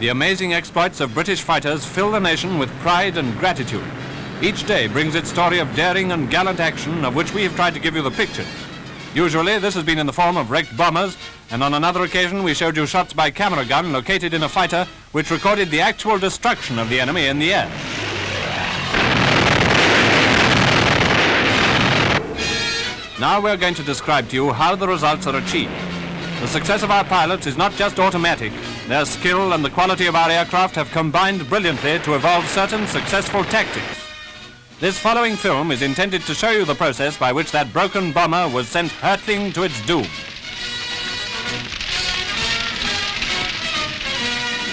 The amazing exploits of British fighters fill the nation with pride and gratitude. Each day brings its story of daring and gallant action, of which we have tried to give you the pictures. Usually this has been in the form of wrecked bombers, and on another occasion we showed you shots by camera gun located in a fighter which recorded the actual destruction of the enemy in the air. Now we're going to describe to you how the results are achieved. The success of our pilots is not just automatic. Their skill and the quality of our aircraft have combined brilliantly to evolve certain successful tactics. This following film is intended to show you the process by which that broken bomber was sent hurtling to its doom.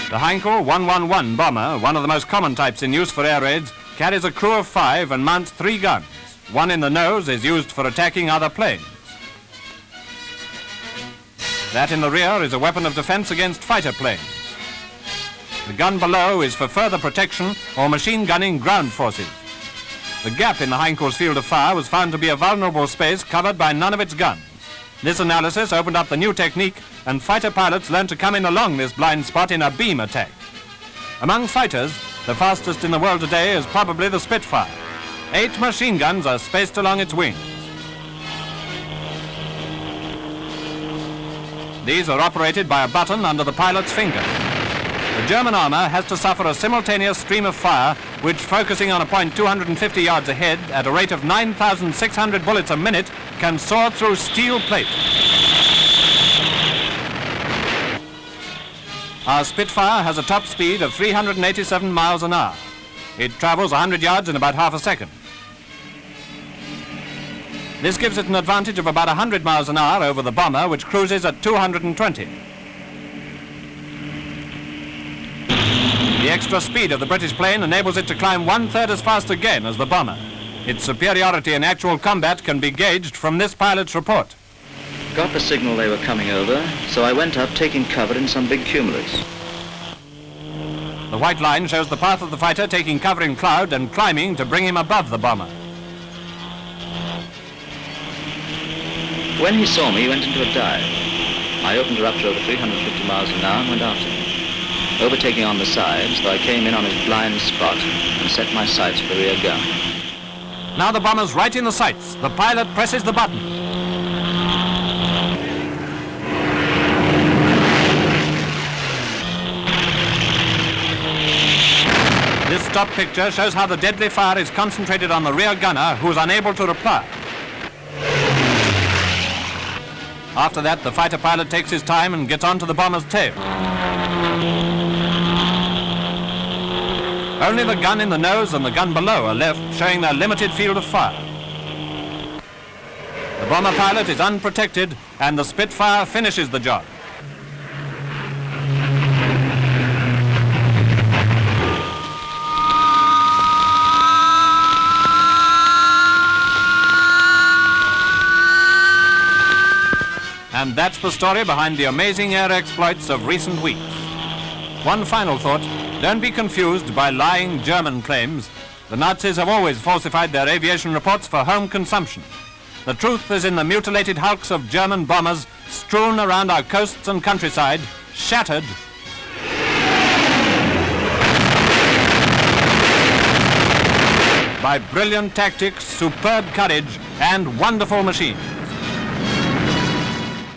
The Heinkel 111 bomber, one of the most common types in use for air raids, carries a crew of 5 and mounts 3 guns. One in the nose is used for attacking other planes. That in the rear is a weapon of defense against fighter planes. The gun below is for further protection or machine gunning ground forces. The gap in the Heinkel's field of fire was found to be a vulnerable space covered by none of its guns. This analysis opened up the new technique, and fighter pilots learned to come in along this blind spot in a beam attack. Among fighters, the fastest in the world today is probably the Spitfire. 8 machine guns are spaced along its wings. These are operated by a button under the pilot's finger. The German armor has to suffer a simultaneous stream of fire which, focusing on a point 250 yards ahead at a rate of 9,600 bullets a minute, can soar through steel plate. Our Spitfire has a top speed of 387 miles an hour. It travels 100 yards in about half a second. This gives it an advantage of about 100 miles an hour over the bomber, which cruises at 220. The extra speed of the British plane enables it to climb 1/3 as fast again as the bomber. Its superiority in actual combat can be gauged from this pilot's report. Got the signal they were coming over, so I went up taking cover in some big cumulus. The white line shows the path of the fighter taking cover in cloud and climbing to bring him above the bomber. When he saw me, he went into a dive. I opened her up to over 350 miles an hour and went after him, overtaking on the sides, though I came in on his blind spot and set my sights for the rear gun. Now the bomber's right in the sights. The pilot presses the button. This stop picture shows how the deadly fire is concentrated on the rear gunner, who is unable to reply. After that, the fighter pilot takes his time and gets onto the bomber's tail. Only the gun in the nose and the gun below are left, showing their limited field of fire. The bomber pilot is unprotected, and the Spitfire finishes the job. And that's the story behind the amazing air exploits of recent weeks. One final thought, don't be confused by lying German claims. The Nazis have always falsified their aviation reports for home consumption. The truth is in the mutilated hulks of German bombers strewn around our coasts and countryside, shattered by brilliant tactics, superb courage, and wonderful machines.